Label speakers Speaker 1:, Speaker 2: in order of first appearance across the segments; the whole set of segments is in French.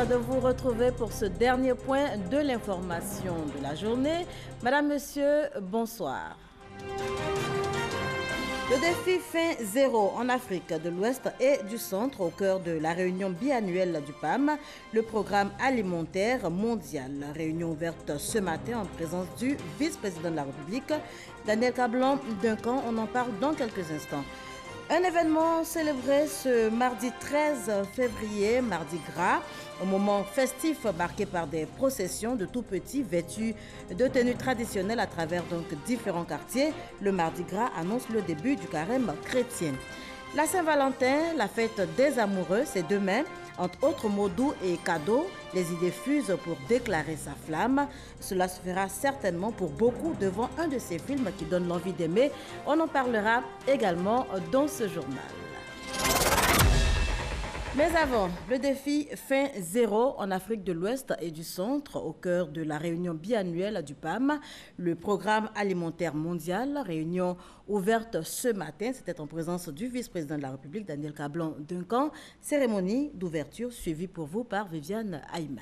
Speaker 1: de vous retrouver pour ce dernier point de l'information de la journée. Madame, Monsieur, bonsoir. Le défi Faim Zéro en Afrique de l'Ouest et du Centre, au cœur de la réunion biannuelle du PAM, le programme alimentaire mondial. La réunion ouverte ce matin en présence du vice-président de la République, Daniel Kablan-Duncan. On en parle dans quelques instants. Un événement célébré ce mardi 13 février, mardi gras, un moment festif marqué par des processions de tout petits vêtus de tenues traditionnelles à travers donc différents quartiers. Le mardi gras annonce le début du carême chrétien. La Saint-Valentin, la fête des amoureux, c'est demain. Entre autres mots doux et cadeaux, les idées fusent pour déclarer sa flamme. Cela se fera certainement pour beaucoup devant un de ces films qui donne l'envie d'aimer. On en parlera également dans ce journal. Mais avant, le défi Faim Zéro en Afrique de l'Ouest et du Centre, au cœur de la réunion biannuelle du PAM, le programme alimentaire mondial, réunion ouverte ce matin, c'était en présence du vice-président de la République, Daniel Kablan-Duncan, cérémonie d'ouverture suivie pour vous par Viviane Haïma.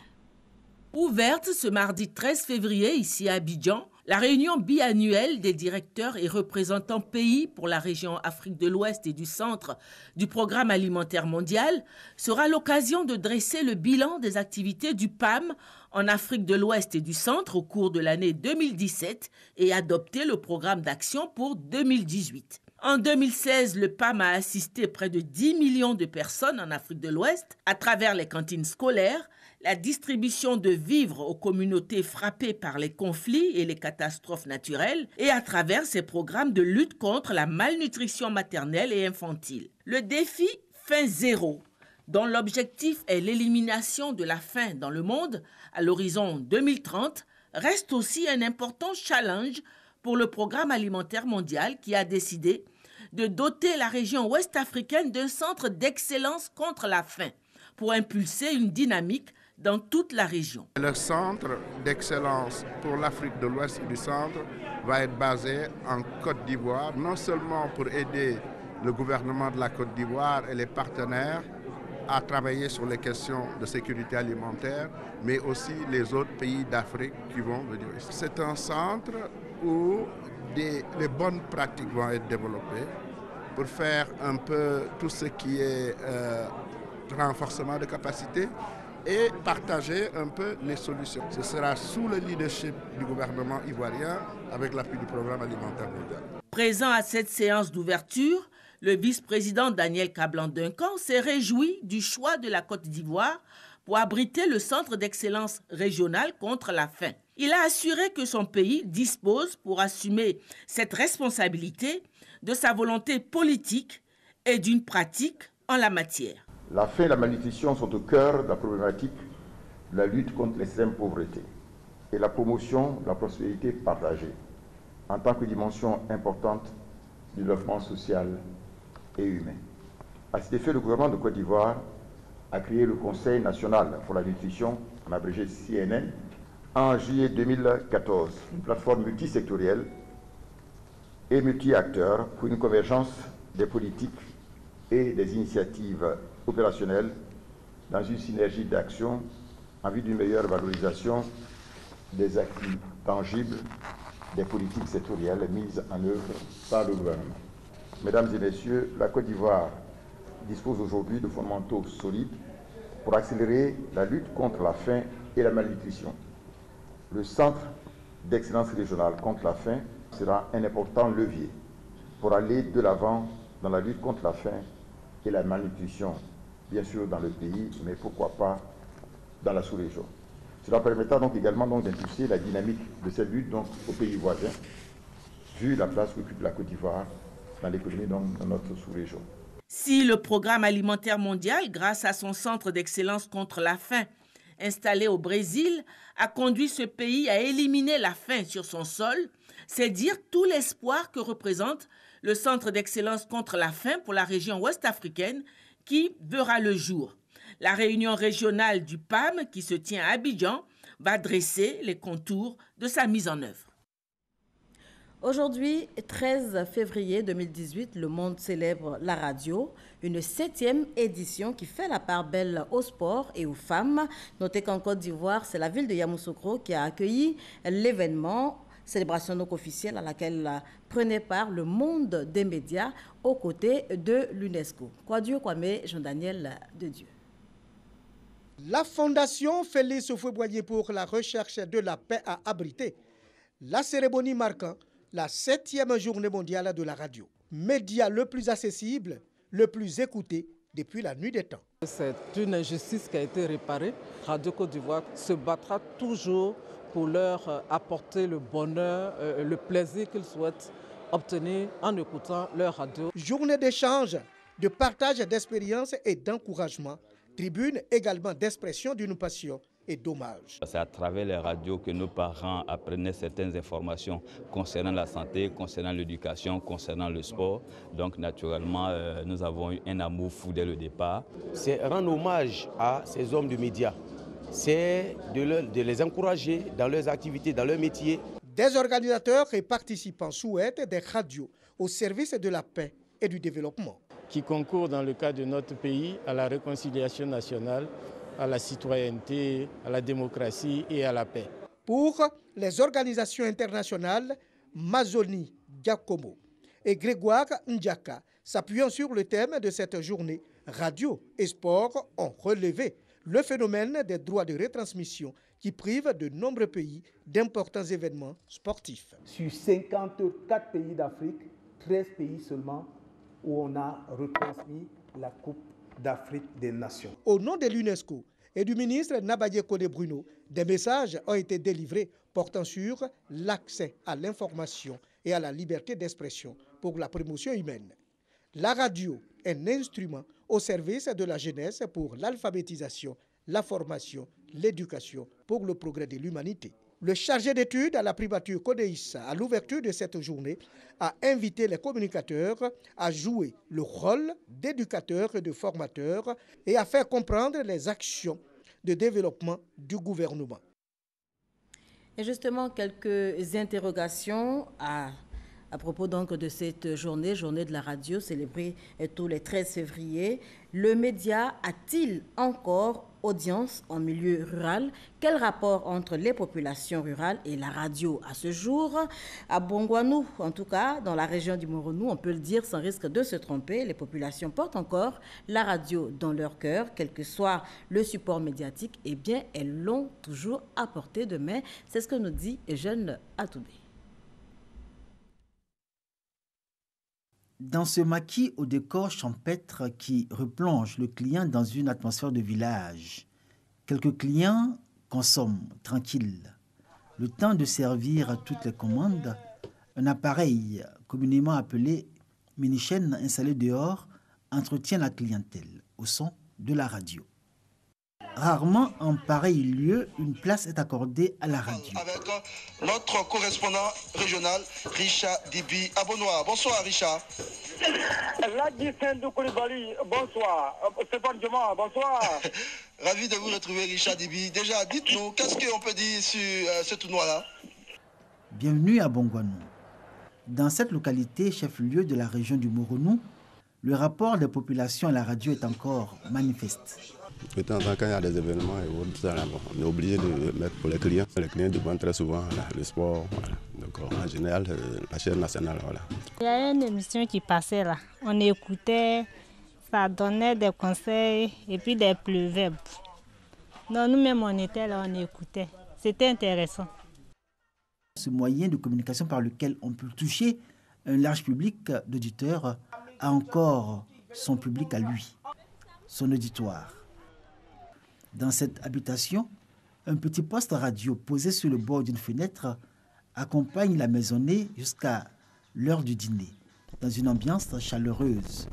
Speaker 2: Ouverte ce mardi 13 février ici à Abidjan, la réunion biannuelle des directeurs et représentants pays pour la région Afrique de l'Ouest et du Centre du Programme alimentaire mondial sera l'occasion de dresser le bilan des activités du PAM en Afrique de l'Ouest et du Centre au cours de l'année 2017 et adopter le programme d'action pour 2018. En 2016, le PAM a assisté près de 10 millions de personnes en Afrique de l'Ouest à travers les cantines scolaires, la distribution de vivres aux communautés frappées par les conflits et les catastrophes naturelles et à travers ses programmes de lutte contre la malnutrition maternelle et infantile. Le défi Faim Zéro, dont l'objectif est l'élimination de la faim dans le monde à l'horizon 2030, reste aussi un important challenge pour le Programme alimentaire mondial qui a décidé de doter la région ouest africaine d'un centre d'excellence contre la faim pour impulser une dynamique dans toute la région.
Speaker 3: Le centre d'excellence pour l'Afrique de l'Ouest et du Centre va être basé en Côte d'Ivoire, non seulement pour aider le gouvernement de la Côte d'Ivoire et les partenaires à travailler sur les questions de sécurité alimentaire, mais aussi les autres pays d'Afrique qui vont venir ici. C'est un centre où les bonnes pratiques vont être développées pour faire un peu tout ce qui est renforcement de capacité et partager un peu les solutions. Ce sera sous le leadership du gouvernement ivoirien avec l'appui du Programme alimentaire mondial.
Speaker 2: Présent à cette séance d'ouverture, le vice-président Daniel Kablan-Duncan s'est réjoui du choix de la Côte d'Ivoire pour abriter le centre d'excellence régional contre la faim. Il a assuré que son pays dispose pour assumer cette responsabilité de sa volonté politique et d'une pratique en la matière.
Speaker 4: La faim et la malnutrition sont au cœur de la problématique de la lutte contre l'extrême pauvreté et la promotion de la prospérité partagée en tant que dimension importante du développement social et humain. À cet effet, le gouvernement de Côte d'Ivoire a créé le Conseil national pour la nutrition, en abrégé CNN, en juillet 2014, une plateforme multisectorielle et multi-acteurs pour une convergence des politiques et des initiatives opérationnelles dans une synergie d'action en vue d'une meilleure valorisation des acquis tangibles des politiques sectorielles mises en œuvre par le gouvernement. Mesdames et messieurs, la Côte d'Ivoire dispose aujourd'hui de fondamentaux solides pour accélérer la lutte contre la faim et la malnutrition. Le Centre d'excellence régionale contre la faim sera un important levier pour aller de l'avant dans la lutte contre la faim et la malnutrition, bien sûr dans le pays, mais pourquoi pas dans la sous-région. Cela permettra donc également d'impulser la dynamique de cette lutte aux pays voisins, vu la place qu'occupe la Côte d'Ivoire dans l'économie dans notre sous-région.
Speaker 2: Si le Programme alimentaire mondial, grâce à son centre d'excellence contre la faim, installé au Brésil, a conduit ce pays à éliminer la faim sur son sol, c'est dire tout l'espoir que représente le Centre d'excellence contre la faim pour la région ouest africaine qui verra le jour. La réunion régionale du PAM qui se tient à Abidjan va dresser les contours de sa mise en œuvre.
Speaker 1: Aujourd'hui, 13 février 2018, le monde célèbre la radio, une 7e édition qui fait la part belle au sport et aux femmes. Notez qu'en Côte d'Ivoire, c'est la ville de Yamoussoukro qui a accueilli l'événement, célébration donc officielle à laquelle prenait part le monde des médias aux côtés de l'UNESCO. Kwame Jean-Daniel de Dieu.
Speaker 5: La Fondation Félix Houphouët-Boigny pour la recherche de la paix a abrité la cérémonie marquant la 7e journée mondiale de la radio. Média le plus accessible, le plus écouté depuis la nuit des temps.
Speaker 6: C'est une injustice qui a été réparée. Radio Côte d'Ivoire se battra toujours pour leur apporter le bonheur, le plaisir qu'ils souhaitent obtenir en écoutant leur radio.
Speaker 5: Journée d'échange, de partage d'expériences et d'encouragement. Tribune également d'expression d'une passion et d'hommage.
Speaker 7: C'est à travers les radios que nos parents apprenaient certaines informations concernant la santé, concernant l'éducation, concernant le sport. Donc naturellement, nous avons eu un amour fou dès le départ.
Speaker 8: C'est rendre hommage à ces hommes de médias. C'est de les encourager dans leurs activités, dans leur métier.
Speaker 5: Des organisateurs et participants souhaitent des radios au service de la paix et du développement.
Speaker 9: Qui concourent dans le cas de notre pays à la réconciliation nationale, à la citoyenneté, à la démocratie et à la paix.
Speaker 5: Pour les organisations internationales, Mazoni Giacomo et Grégoire Ndjaka, s'appuyant sur le thème de cette journée, radio et sport ont relevé le phénomène des droits de retransmission qui prive de nombreux pays d'importants événements sportifs.
Speaker 10: Sur 54 pays d'Afrique, 13 pays seulement où on a retransmis la Coupe d'Afrique des Nations.
Speaker 5: Au nom de l'UNESCO et du ministre Nabaye Kone Bruno, des messages ont été délivrés portant sur l'accès à l'information et à la liberté d'expression pour la promotion humaine. La radio est un instrument au service de la jeunesse pour l'alphabétisation, la formation, l'éducation pour le progrès de l'humanité. Le chargé d'études à la primature Codeissa, à l'ouverture de cette journée, a invité les communicateurs à jouer le rôle d'éducateurs et de formateurs et à faire comprendre les actions de développement du gouvernement.
Speaker 1: Et justement, quelques interrogations à propos donc de cette journée de la radio célébrée tous les 13 février. Le média a-t-il encore audience en milieu rural? Quel rapport entre les populations rurales et la radio à ce jour? À Bongwanou, en tout cas, dans la région du Moronou, on peut le dire sans risque de se tromper, les populations portent encore la radio dans leur cœur, quel que soit le support médiatique, eh bien, elles l'ont toujours à portée de main. C'est ce que nous dit Eugène Atoubé.
Speaker 11: Dans ce maquis au décor champêtre qui replonge le client dans une atmosphère de village, quelques clients consomment tranquilles. Le temps de servir toutes les commandes, un appareil communément appelé mini-chaîne installé dehors entretient la clientèle au son de la radio. Rarement en pareil lieu, une place est accordée à la radio.
Speaker 12: Avec notre correspondant régional, Richard Dibi Abonois. Bonsoir Richard.
Speaker 13: Bonsoir. Stéphane Dioma, bonsoir.
Speaker 12: Ravi de vous retrouver Richard Dibi. Déjà, dites-nous, qu'est-ce qu'on peut dire sur ce tournoi-là?
Speaker 11: Bienvenue à Bongwanou. Dans cette localité, chef-lieu de la région du Moronou, le rapport des populations à la radio est encore manifeste.
Speaker 14: De temps en temps, quand il y a des événements et autres, on est obligé de mettre pour les clients. Les clients demandent très souvent le sport. Voilà. Donc en général, la chaîne nationale. Voilà.
Speaker 15: Il y a une émission qui passait là. On écoutait, ça donnait des conseils et puis des proverbes. Nous-mêmes, on était là, on écoutait. C'était intéressant.
Speaker 11: Ce moyen de communication par lequel on peut toucher un large public d'auditeurs a encore son public à lui, son auditoire. Dans cette habitation, un petit poste radio posé sur le bord d'une fenêtre accompagne la maisonnée jusqu'à l'heure du dîner, dans une ambiance chaleureuse.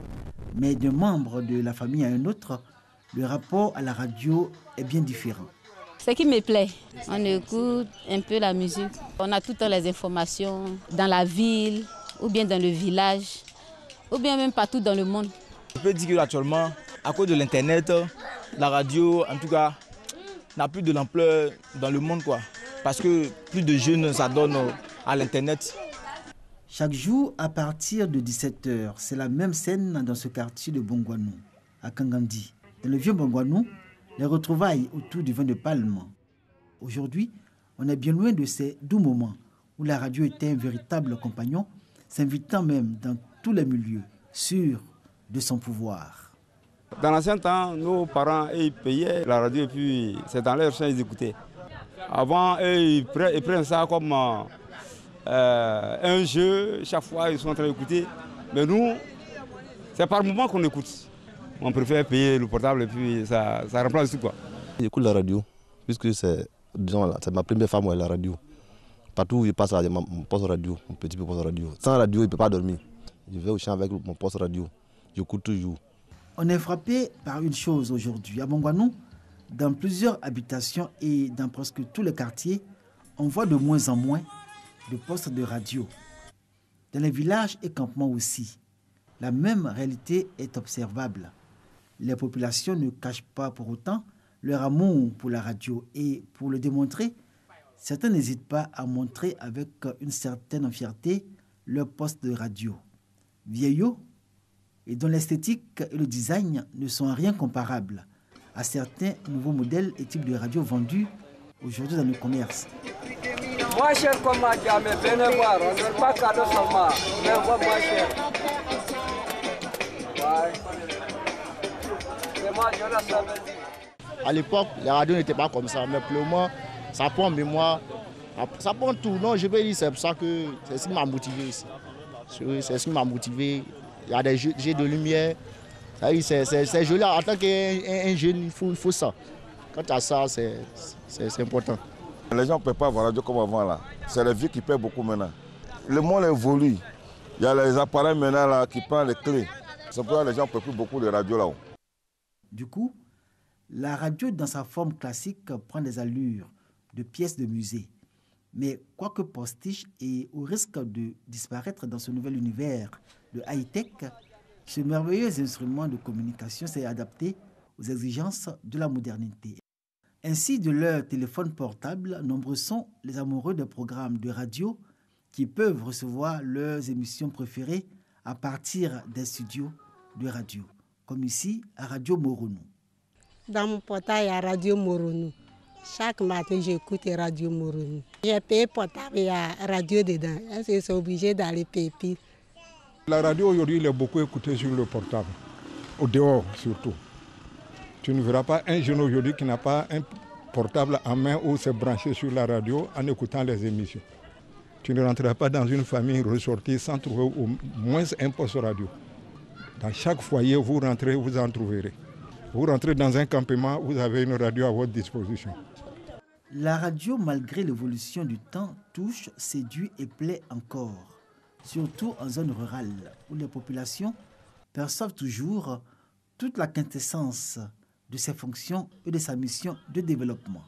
Speaker 11: Mais d'un membre de la famille à un autre, le rapport à la radio est bien différent.
Speaker 16: Ce qui me plaît, on écoute un peu la musique. On a toutes les informations dans la ville, ou bien dans le village, ou bien même partout dans le monde.
Speaker 17: Je peux dire qu'actuellement, à cause de l'Internet, la radio, en tout cas, n'a plus de l'ampleur dans le monde, quoi. Parce que plus de jeunes s'adonnent à l'Internet.
Speaker 11: Chaque jour, à partir de 17h, c'est la même scène dans ce quartier de Bongwanou, à Kangandi. Dans le vieux Bongwanou, les retrouvailles autour du vin de palme. Aujourd'hui, on est bien loin de ces doux moments où la radio était un véritable compagnon, s'invitant même dans tous les milieux, sûr de son pouvoir.
Speaker 18: Dans l'ancien temps, nos parents ils payaient la radio et puis c'est dans leur champ ils écoutaient. Avant, ils prennent ça comme un jeu, chaque fois ils sont en train d'écouter. Mais nous, c'est par moment qu'on écoute. On préfère payer le portable et puis ça remplace tout quoi.
Speaker 19: J'écoute la radio, puisque c'est ma première femme, la radio. Partout où je passe, mon poste radio, mon petit poste radio. Sans radio, il ne peut pas dormir. Je vais au champ avec mon poste radio. J'écoute toujours.
Speaker 11: On est frappé par une chose aujourd'hui. À Bongwanou, dans plusieurs habitations et dans presque tous les quartiers, on voit de moins en moins de postes de radio. Dans les villages et campements aussi, la même réalité est observable. Les populations ne cachent pas pour autant leur amour pour la radio et pour le démontrer, certains n'hésitent pas à montrer avec une certaine fierté leur poste de radio. Vieillot, et dont l'esthétique et le design ne sont en rien comparables à certains nouveaux modèles et types de radio vendus aujourd'hui dans le commerce.
Speaker 20: Moins cher comme jamais, venez voir, on ne donne pas cadeau seulement, mais on voit moins cher.
Speaker 21: À l'époque, la radio n'était pas comme ça, mais pour le moment, ça prend mémoire, ça prend tout. Non, je vais dire, c'est pour ça que c'est ce qui m'a motivé ici. C'est ce qui m'a motivé. Il y a des jeux de lumière. C'est joli. En tant qu'un jeune, il faut ça. Quand tu as ça, c'est important.
Speaker 22: Les gens ne peuvent pas avoir radio comme avant là. C'est les vieux qui paient beaucoup maintenant. Le monde évolue. Il y a les appareils maintenant là qui prennent les clés. C'est pourquoi les gens ne peuvent plus beaucoup de radio là-haut.
Speaker 11: Du coup, la radio dans sa forme classique prend des allures de pièces de musée. Mais quoique postiche et au risque de disparaître dans ce nouvel univers de high-tech, ce merveilleux instrument de communication s'est adapté aux exigences de la modernité. Ainsi, de leur téléphone portable, nombreux sont les amoureux des programmes de radio qui peuvent recevoir leurs émissions préférées à partir des studios de radio, comme ici à Radio Moronou.
Speaker 23: Dans mon portail, il y a Radio Moronou. Chaque matin, j'écoute Radio Moronou. J'ai payé portable, il y a radio dedans. Est-ce que c'est obligé d'aller payer?
Speaker 24: La radio aujourd'hui, il est beaucoup écoutée sur le portable, au dehors surtout. Tu ne verras pas un jeune aujourd'hui qui n'a pas un portable en main ou s'est branché sur la radio en écoutant les émissions. Tu ne rentreras pas dans une famille ressortie sans trouver au moins un poste radio. Dans chaque foyer, vous rentrez, vous en trouverez. Vous rentrez dans un campement, vous avez une radio à votre disposition.
Speaker 11: La radio, malgré l'évolution du temps, touche, séduit et plaît encore, surtout en zone rurale, où les populations perçoivent toujours toute la quintessence de ses fonctions et de sa mission de développement.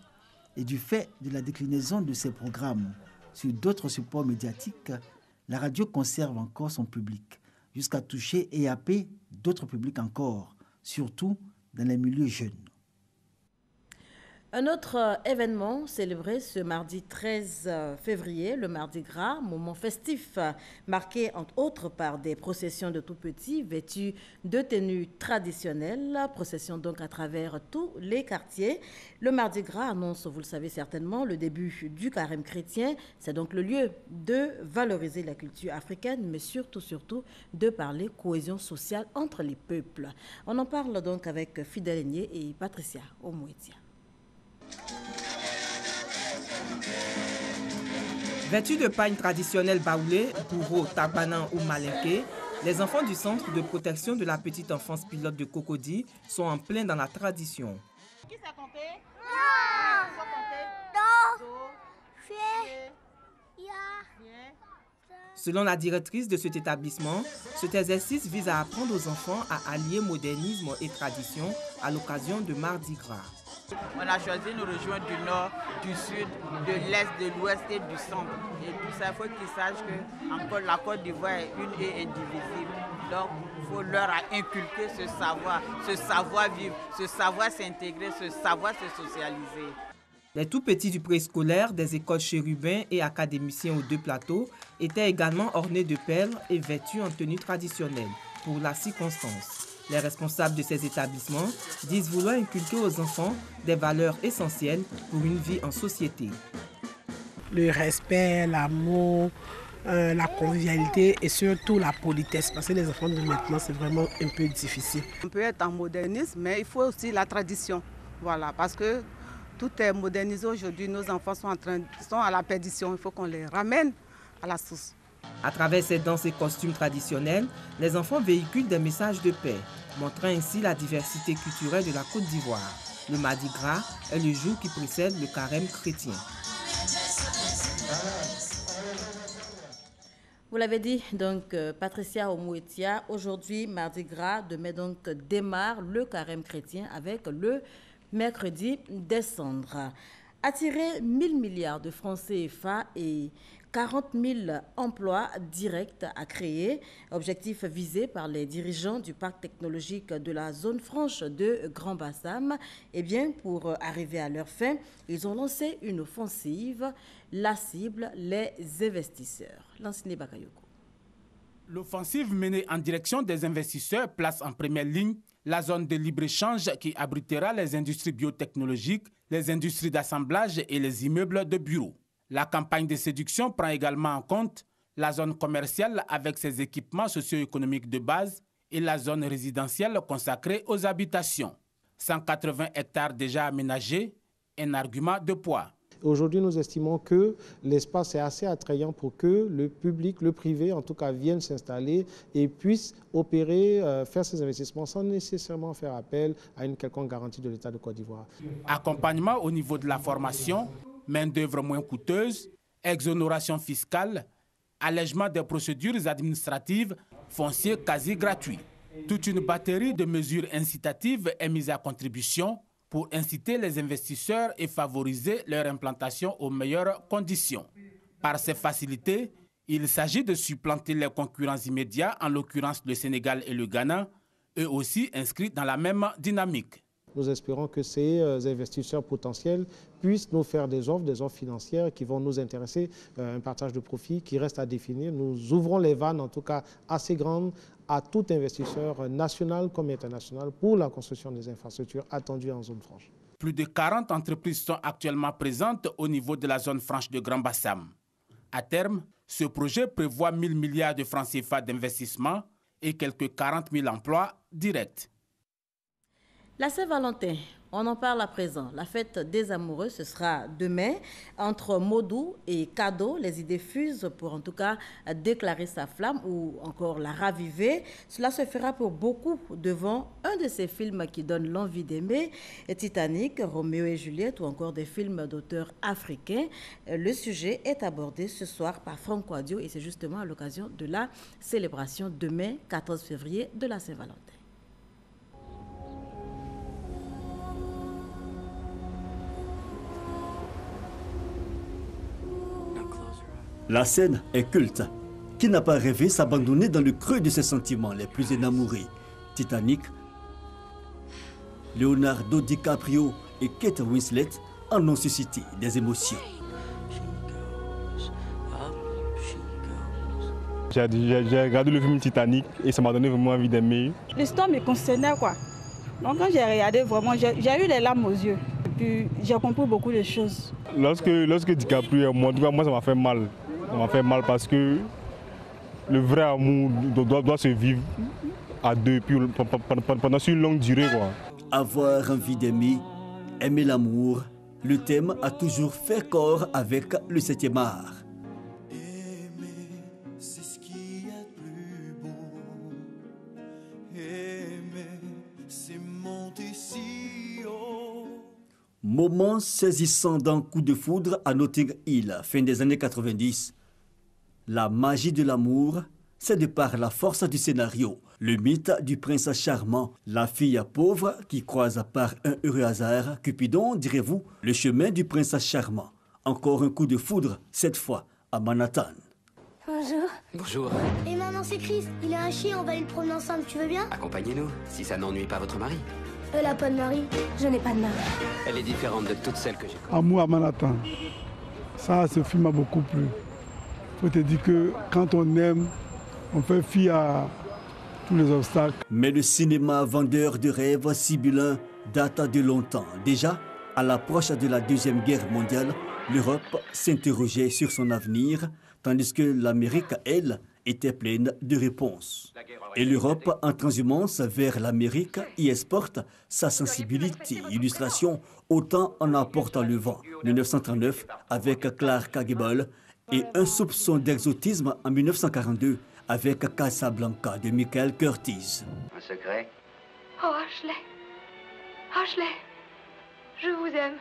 Speaker 11: Et du fait de la déclinaison de ses programmes sur d'autres supports médiatiques, la radio conserve encore son public, jusqu'à toucher et happer d'autres publics encore, surtout dans les milieux jeunes.
Speaker 1: Un autre événement célébré ce mardi 13 février, le Mardi Gras, moment festif marqué entre autres par des processions de tout petits vêtus de tenues traditionnelles, procession donc à travers tous les quartiers. Le Mardi Gras annonce, vous le savez certainement, le début du carême chrétien. C'est donc le lieu de valoriser la culture africaine, mais surtout de parler cohésion sociale entre les peuples. On en parle donc avec Fidèle Aigné et Patricia Omouetia.
Speaker 25: Vêtus de pagne traditionnelle baoulée, bourreau, tabanan ou malinqué, les enfants du Centre de protection de la petite enfance pilote de Cocody sont en plein dans la tradition.
Speaker 26: Qui sait compter?
Speaker 25: Selon la directrice de cet établissement, cet exercice vise à apprendre aux enfants à allier modernisme et tradition à l'occasion de Mardi Gras.
Speaker 27: On a choisi nos régions du nord, du sud, de l'est, de l'ouest et du centre. Et tout ça, il faut qu'ils sachent que la Côte d'Ivoire est une et indivisible. Donc, il faut leur inculquer ce savoir-vivre, ce savoir s'intégrer, ce savoir se socialiser.
Speaker 25: Les tout-petits du préscolaire des écoles chérubins et académiciens aux deux plateaux étaient également ornés de perles et vêtus en tenue traditionnelle pour la circonstance. Les responsables de ces établissements disent vouloir inculquer aux enfants des valeurs essentielles pour une vie en société.
Speaker 23: Le respect, l'amour, la convivialité et surtout la politesse. Parce que les enfants de maintenant, c'est vraiment un peu difficile.
Speaker 2: On peut être en modernisme, mais il faut aussi la tradition. Voilà, parce que tout est modernisé aujourd'hui. Nos enfants sont à la perdition. Il faut qu'on les ramène à la source.
Speaker 25: À travers ces danses et costumes traditionnels, les enfants véhiculent des messages de paix, montrant ainsi la diversité culturelle de la Côte d'Ivoire. Le Mardi Gras est le jour qui précède le carême chrétien.
Speaker 1: Vous l'avez dit, donc, Patricia Omouetia, aujourd'hui, Mardi Gras, demain, donc, démarre le carême chrétien avec le mercredi des Cendres. Attirer 1000 milliards de francs CFA et 40 000 emplois directs à créer, objectif visé par les dirigeants du parc technologique de la zone franche de Grand Bassam. Eh bien, pour arriver à leur fin, ils ont lancé une offensive. La cible, les investisseurs. Lansine Bakayoko.
Speaker 3: L'offensive menée en direction des investisseurs place en première ligne la zone de libre-échange qui abritera les industries biotechnologiques, les industries d'assemblage et les immeubles de bureaux. La campagne de séduction prend également en compte la zone commerciale avec ses équipements socio-économiques de base et la zone résidentielle consacrée aux habitations. 180 hectares déjà aménagés, un argument de poids.
Speaker 4: Aujourd'hui, nous estimons que l'espace est assez attrayant pour que le public, le privé en tout cas, vienne s'installer et puisse opérer, faire ses investissements sans nécessairement faire appel à une quelconque garantie de l'État de Côte d'Ivoire.
Speaker 3: Accompagnement au niveau de la formation, main-d'œuvre moins coûteuse, exonération fiscale, allègement des procédures administratives, foncier quasi gratuit. Toute une batterie de mesures incitatives est mise à contribution pour inciter les investisseurs et favoriser leur implantation aux meilleures conditions. Par ces facilités, il s'agit de supplanter les concurrents immédiats, en l'occurrence le Sénégal et le Ghana, eux aussi inscrits dans la même dynamique.
Speaker 4: Nous espérons que ces investisseurs potentiels puissent nous faire des offres financières qui vont nous intéresser, un partage de profit qui reste à définir. Nous ouvrons les vannes, en tout cas assez grandes, à tout investisseur national comme international pour la construction des infrastructures attendues en zone franche.
Speaker 3: Plus de 40 entreprises sont actuellement présentes au niveau de la zone franche de Grand Bassam. À terme, ce projet prévoit 1000 milliards de francs CFA d'investissement et quelques 40 000 emplois directs.
Speaker 1: La Saint-Valentin, on en parle à présent. La fête des amoureux, ce sera demain. Entre mots doux et cadeaux, les idées fusent pour en tout cas déclarer sa flamme ou encore la raviver. Cela se fera pour beaucoup devant un de ces films qui donnent l'envie d'aimer, Titanic, Roméo et Juliette ou encore des films d'auteurs africains. Le sujet est abordé ce soir par Franco Adio et c'est justement à l'occasion de la célébration demain, 14 février, de la Saint-Valentin.
Speaker 6: La scène est culte. Qui n'a pas rêvé s'abandonner dans le creux de ses sentiments les plus énamourés? Titanic, Leonardo DiCaprio et Kate Winslet en ont suscité des émotions.
Speaker 7: J'ai regardé le film Titanic et ça m'a donné vraiment envie d'aimer.
Speaker 8: L'histoire me concernait quoi. Donc quand j'ai regardé vraiment, j'ai eu les larmes aux yeux. Et puis j'ai compris beaucoup de choses.
Speaker 7: Lorsque DiCaprio est mort, moi ça m'a fait mal. Ça m'a fait mal parce que le vrai amour doit se vivre à deux pendant une longue durée. Quoi.
Speaker 6: Avoir envie d'aimer, aimer l'amour, le thème a toujours fait corps avec le 7e art. Moment saisissant d'un coup de foudre à Notting Hill, fin des années 90. La magie de l'amour, c'est de par la force du scénario. Le mythe du prince charmant, la fille pauvre qui croise par un heureux hasard, Cupidon, direz-vous, le chemin du prince charmant. Encore un coup de foudre, cette fois à Manhattan.
Speaker 26: Bonjour.
Speaker 28: Bonjour.
Speaker 26: Et maman, c'est Chris. Il a un chien, on va aller le promener ensemble, tu veux bien?
Speaker 28: Accompagnez-nous, si ça n'ennuie pas votre mari.
Speaker 5: Elle n'a pas de mari, je n'ai pas de mari.
Speaker 9: Elle est différente de toutes celles que j'ai connues.
Speaker 10: Amour à Manhattan. Ça, ce film m'a beaucoup plu. Faut te dire que quand on aime, on fait fi à tous les obstacles.
Speaker 6: Mais le cinéma vendeur de rêves sibyllins date de longtemps. Déjà, à l'approche de la Deuxième Guerre mondiale, l'Europe s'interrogeait sur son avenir, tandis que l'Amérique, elle, était pleine de réponses. Et l'Europe, en transhumance vers l'Amérique, y exporte sa sensibilité, illustration, autant en apportant le vent. 1939 avec Clark Gable et un soupçon d'exotisme en 1942 avec Casablanca de Michael Curtiz.
Speaker 9: Un secret?
Speaker 5: Oh, Ashley. Ashley, je vous aime.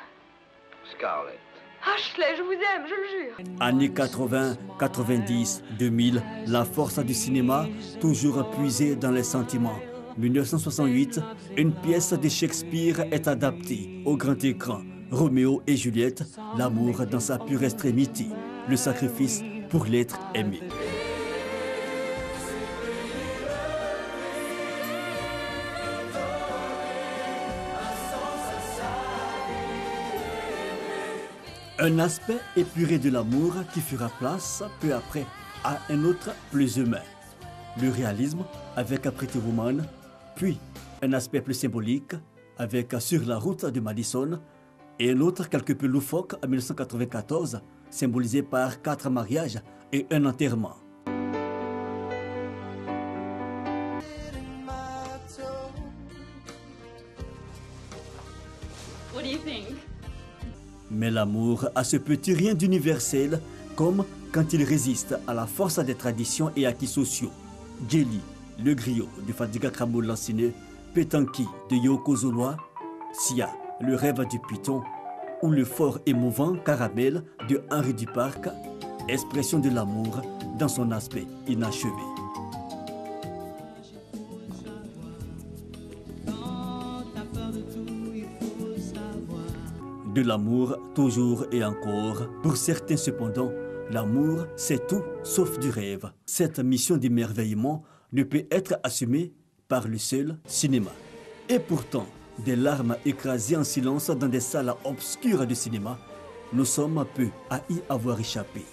Speaker 9: Scarlett.
Speaker 5: Ashley, je vous aime, je le jure.
Speaker 6: Années 80, 90, 2000, la force du cinéma, toujours puisée dans les sentiments. 1968, une pièce de Shakespeare est adaptée au grand écran. Roméo et Juliette, l'amour dans sa pure extrémité, le sacrifice pour l'être aimé. Un aspect épuré de l'amour qui fera place peu après à un autre plus humain. Le réalisme avec Pretty Woman, puis un aspect plus symbolique avec Sur la route de Madison et un autre quelque peu loufoque en 1994 symbolisé par 4 mariages et un enterrement.
Speaker 5: What do you think?
Speaker 6: Mais l'amour a ce petit rien d'universel, comme quand il résiste à la force des traditions et acquis sociaux. Jelly, le griot de Fadiga Kramo Lanciné, Petanki de Yoko Zoloa, Sia, le rêve du python, ou le fort émouvant Caramel de Henri Duparc, expression de l'amour dans son aspect inachevé. De l'amour, toujours et encore. Pour certains cependant, l'amour, c'est tout sauf du rêve. Cette mission d'émerveillement ne peut être assumée par le seul cinéma. Et pourtant, des larmes écrasées en silence dans des salles obscures de cinéma, nous sommes peu à y avoir échappé.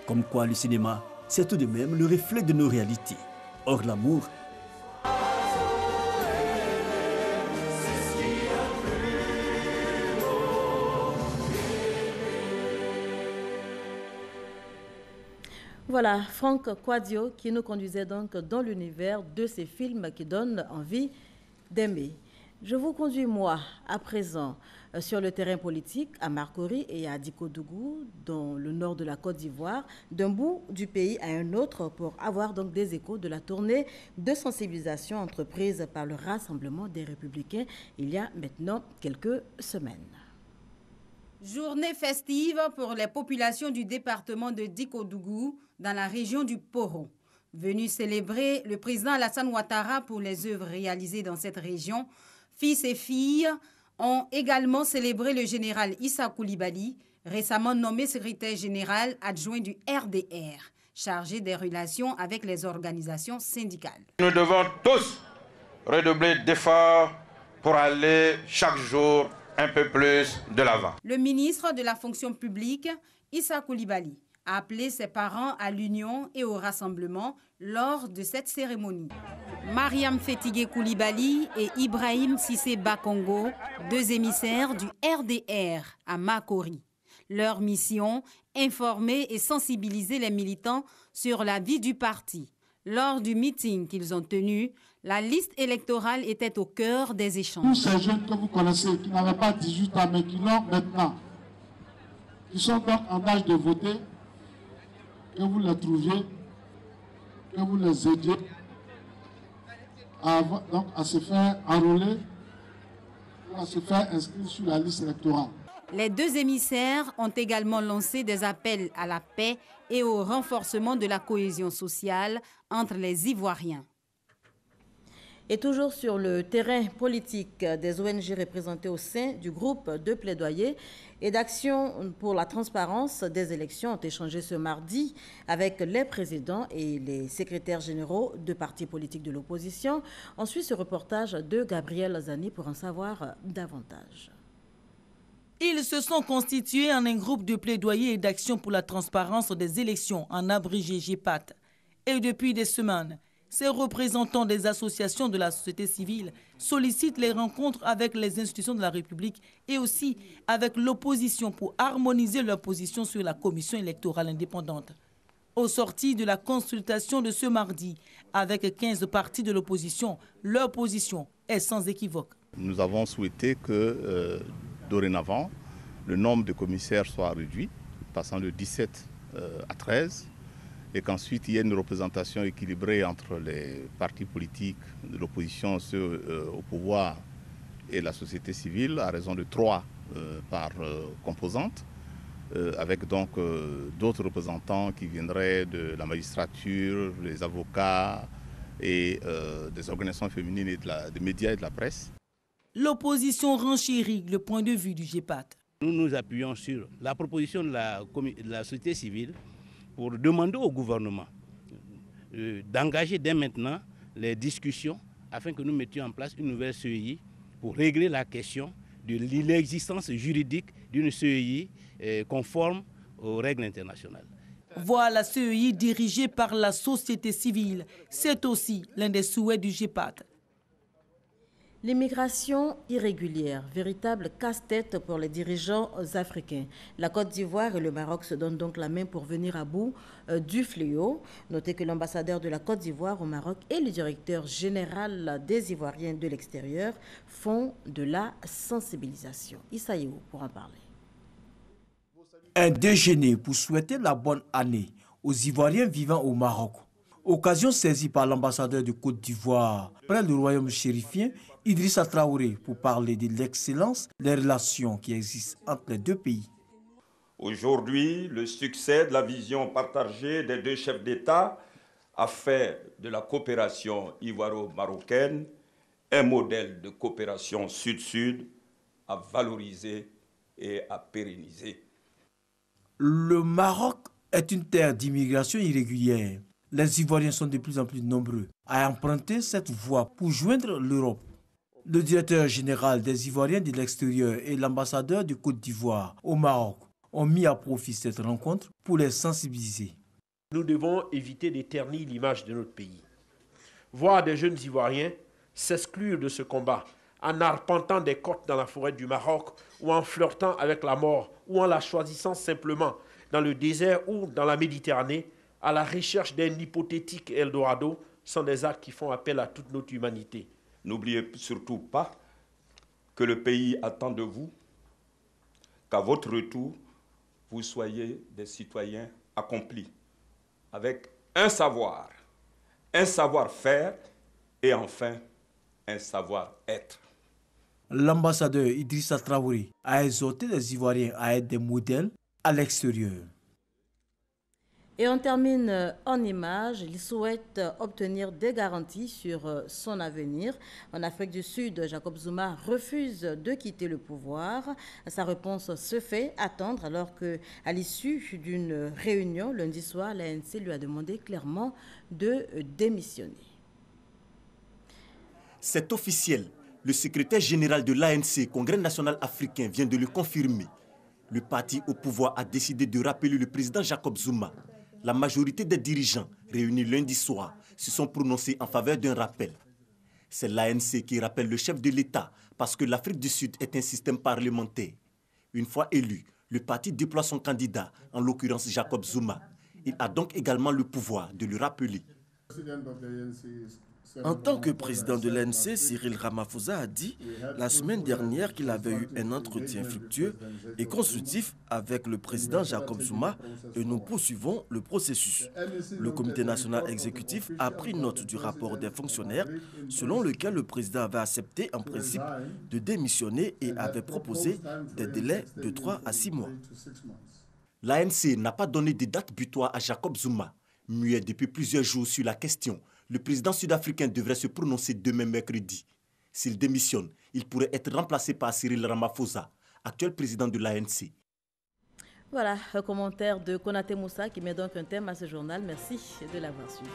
Speaker 6: Comme quoi le cinéma, c'est tout de même le reflet de nos réalités. Or l'amour,
Speaker 1: voilà, Franck Quadio qui nous conduisait donc dans l'univers de ces films qui donnent envie d'aimer. Je vous conduis, moi, à présent, sur le terrain politique, à Marcory et à Dikodougou, dans le nord de la Côte d'Ivoire, d'un bout du pays à un autre, pour avoir donc des échos de la tournée de sensibilisation entreprise par le Rassemblement des Républicains il y a maintenant quelques semaines.
Speaker 12: Journée festive pour les populations du département de Dikodougou, dans la région du Poro. Venu célébrer le président Alassane Ouattara pour les œuvres réalisées dans cette région, fils et filles ont également célébré le général Issa Koulibaly, récemment nommé secrétaire général adjoint du RDR, chargé des relations avec les organisations syndicales.
Speaker 13: Nous devons tous redoubler d'efforts pour aller chaque jour un peu plus de l'avant.
Speaker 12: Le ministre de la fonction publique, Issa Koulibaly, a appelé ses parents à l'union et au rassemblement lors de cette cérémonie. Mariam Fétigué Koulibaly et Ibrahim Sissé Bakongo, 2 émissaires du RDR à Makori. Leur mission, informer et sensibiliser les militants sur la vie du parti. Lors du meeting qu'ils ont tenu, la liste électorale était au cœur des échanges.
Speaker 14: Tous ces jeunes que vous connaissez, qui n'avaient pas 18 ans, mais qui l'ont maintenant, qui sont donc en âge de voter, que vous les trouviez, que vous les aidiez à se faire enrôler ou à se faire inscrire sur la liste électorale.
Speaker 12: Les 2 émissaires ont également lancé des appels à la paix et au renforcement de la cohésion sociale entre les Ivoiriens.
Speaker 1: Et toujours sur le terrain politique, des ONG représentées au sein du groupe de plaidoyer et d'action pour la transparence des élections ont échangé ce mardi avec les présidents et les secrétaires généraux de partis politiques de l'opposition. On suit ce reportage de Gabriel Zani pour en savoir davantage.
Speaker 15: Ils se sont constitués en un groupe de plaidoyer et d'action pour la transparence des élections, en abrégé GEPAT. Et depuis des semaines, ces représentants des associations de la société civile sollicitent les rencontres avec les institutions de la République et aussi avec l'opposition pour harmoniser leur position sur la commission électorale indépendante. Au sorti de la consultation de ce mardi, avec 15 partis de l'opposition, leur position est sans équivoque.
Speaker 16: Nous avons souhaité que dorénavant, le nombre de commissaires soit réduit, passant de 17 à 13. Et qu'ensuite il y ait une représentation équilibrée entre les partis politiques de l'opposition, ceux au pouvoir et la société civile, à raison de 3 par composante, avec donc d'autres représentants qui viendraient de la magistrature, des avocats et des organisations féminines et des médias et de la presse.
Speaker 15: L'opposition renchérit le point de vue du GEPAT.
Speaker 17: Nous nous appuyons sur la proposition de la société civile pour demander au gouvernement d'engager dès maintenant les discussions afin que nous mettions en place une nouvelle CEI pour régler la question de l'existence juridique d'une CEI conforme aux règles internationales.
Speaker 15: Voir la CEI dirigée par la société civile, c'est aussi l'un des souhaits du GEPAT.
Speaker 1: L'immigration irrégulière, véritable casse-tête pour les dirigeants africains. La Côte d'Ivoire et le Maroc se donnent donc la main pour venir à bout du fléau. Notez que l'ambassadeur de la Côte d'Ivoire au Maroc et le directeur général des Ivoiriens de l'extérieur font de la sensibilisation. Issaïou pour en parler.
Speaker 18: Un déjeuner pour souhaiter la bonne année aux Ivoiriens vivant au Maroc. Occasion saisie par l'ambassadeur de Côte d'Ivoire près du royaume chérifien, Idrissa Traoré, pour parler de l'excellence des relations qui existent entre les deux pays.
Speaker 19: Aujourd'hui, le succès de la vision partagée des deux chefs d'État a fait de la coopération ivoiro-marocaine un modèle de coopération sud-sud à valoriser et à pérenniser.
Speaker 18: Le Maroc est une terre d'immigration irrégulière. Les Ivoiriens sont de plus en plus nombreux à emprunter cette voie pour joindre l'Europe. Le directeur général des Ivoiriens de l'extérieur et l'ambassadeur de Côte d'Ivoire au Maroc ont mis à profit cette rencontre pour les sensibiliser.
Speaker 20: Nous devons éviter d'éternir l'image de notre pays. Voir des jeunes Ivoiriens s'exclure de ce combat en arpentant des côtes dans la forêt du Maroc ou en flirtant avec la mort ou en la choisissant simplement dans le désert ou dans la Méditerranée à la recherche d'un hypothétique Eldorado sont des actes qui font appel à toute notre humanité.
Speaker 19: N'oubliez surtout pas que le pays attend de vous qu'à votre retour, vous soyez des citoyens accomplis, avec un savoir-faire et enfin un savoir-être.
Speaker 18: L'ambassadeur Idrissa Traoré a exhorté les Ivoiriens à être des modèles à l'extérieur.
Speaker 1: Et on termine en images. Il souhaite obtenir des garanties sur son avenir. En Afrique du Sud, Jacob Zuma refuse de quitter le pouvoir. Sa réponse se fait attendre alors qu'à l'issue d'une réunion lundi soir, l'ANC lui a demandé clairement de démissionner.
Speaker 6: C'est officiel. Le secrétaire général de l'ANC, Congrès national africain, vient de le confirmer. Le parti au pouvoir a décidé de rappeler le président Jacob Zuma. La majorité des dirigeants réunis lundi soir se sont prononcés en faveur d'un rappel. C'est l'ANC qui rappelle le chef de l'État parce que l'Afrique du Sud est un système parlementaire. Une fois élu, le parti déploie son candidat, en l'occurrence Jacob Zuma. Il a donc également le pouvoir de le rappeler.
Speaker 26: En tant que président de l'ANC, Cyril Ramaphosa a dit la semaine dernière qu'il avait eu un entretien fructueux et constructif avec le président Jacob Zuma et nous poursuivons le processus. Le comité national exécutif a pris note du rapport des fonctionnaires selon lequel le président avait accepté en principe de démissionner et avait proposé des délais de 3 à 6 mois.
Speaker 6: L'ANC n'a pas donné de date butoir à Jacob Zuma. Muet depuis plusieurs jours sur la question,
Speaker 2: Le président sud-africain devrait se prononcer demain mercredi. S'il démissionne, il pourrait être remplacé par Cyril Ramaphosa, actuel président de l'ANC.
Speaker 1: Voilà, un commentaire de Konaté Moussa qui met donc un thème à ce journal. Merci de l'avoir suivi.